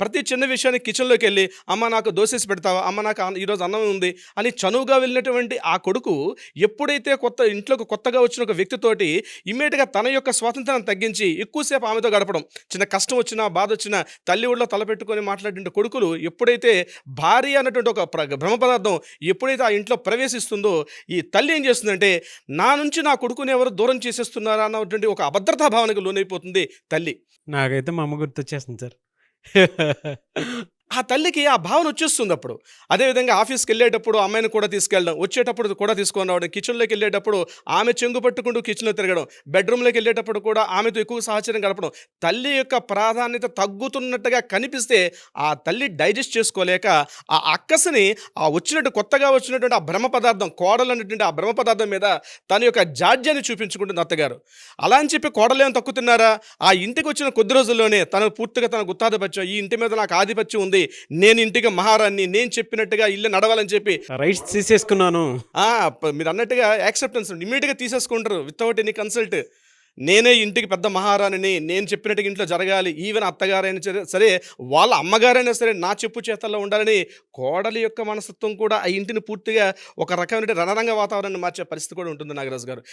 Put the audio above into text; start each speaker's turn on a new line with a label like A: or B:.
A: ప్రతి చిన్న విషయానికి కిచెన్‌లోకెళ్ళి, "అమ్మ నాకు దోసేసి పెడతావా? అమ్మ నాకు ఈరోజు అన్నం ఉంది" అని చనువుగా వెళ్ళినటువంటి ఆ కొడుకు ఎప్పుడైతే ఇంట్లోకి కొత్తగా వచ్చిన ఒక వ్యక్తితోటి ఇమ్మీడియేట్‌గా తన యొక్క స్వాతంత్రాన్ని తగ్గించి ఎక్కువ సేపు ఆమెతో గడపడం. చిన్న కష్టం వచ్చినా, బాధొచ్చినా తల్లి ఒడిలో తలపెట్టుకొని మాట్లాడేటువంటి కొడుకులు ఎప్పుడైతే భార్య అన్నటువంటి ఒక భ్రమ పదార్థం ఎప్పుడైతే ఆ ఇంట్లో ప్రవేశిస్తుందో, ఈ తల్లి ఏం చేస్తుందంటే, నా నుంచి నా కొడుకుని ఎవరో దూరం చేసేస్తున్నారా అన్నటువంటి ఒక అభద్రతా భావనకు లోనైపోతుంది తల్లి.
B: నాకైతే మా అమ్మ గుర్తొచ్చేస్తుంది సార్.
A: ఆ తల్లికి ఆ భావన వచ్చేస్తుందప్పుడు. అదేవిధంగా ఆఫీస్‌కెళ్ళేటప్పుడు అమ్మాయిని కూడా తీసుకెళ్ళడం, వచ్చేటప్పుడు కూడా తీసుకొని రావడం, కిచెన్‌లోకెళ్ళేటప్పుడు ఆమె చెంగు పట్టుకుంటూ కిచెన్‌లో తిరగడం, బెడ్‌రూమ్‌లోకెళ్ళేటప్పుడు కూడా ఆమెతో ఎక్కువ సహచర్యం గడపడం. తల్లి యొక్క ప్రాధాన్యత తగ్గుతున్నట్టుగా కనిపిస్తే, ఆ తల్లి డైజెస్ట్ చేసుకోలేక ఆ అక్కసని కొత్తగా వచ్చినటువంటి ఆ భ్రమ పదార్థం, కోడలనేటువంటి ఆ భ్రమ పదార్థం మీద తన యొక్క జాడ్యాన్ని చూపించుకుంటుంది అత్తగారు. అలా అని చెప్పి కోడలేమన్నా తక్కువ తిన్నారా? ఆ ఇంటికొచ్చిన కొద్ది రోజుల్లోనే పూర్తిగా తన గుత్తాధిపత్యం, ఈ ఇంటి మీద నాకు ఆధిపత్యం ఉంది. నేను ఇంటికి మహారాణి. నేను చెప్పినట్టుగా ఇల్లు నడవాలని చెప్పి
B: రైట్స్ తీసేసుకున్నాను.
A: ఆ! మీరన్నట్టుగా యాక్సెప్టెన్స్ ఇమ్మీడియేట్‌గా తీసేసుకుంటారు. Without any consult. నేనే ఇంటికి పెద్ద మహారాణిని. నేను చెప్పినట్టుగా ఇంట్లో జరగాలి. ఈవెన్ అత్తగారైనా సరే, వాళ్ళ అమ్మగారైనా సరే నా చెప్పు చేతల్లో ఉండాలని కోడలి యొక్క మనస్తత్వం కూడా ఆ ఇంటిని పూర్తిగా ఒక రకమైన రణరంగ వాతావరణాన్ని మార్చే పరిస్థితి కూడా ఉంటుంది నాగరాజు గారు.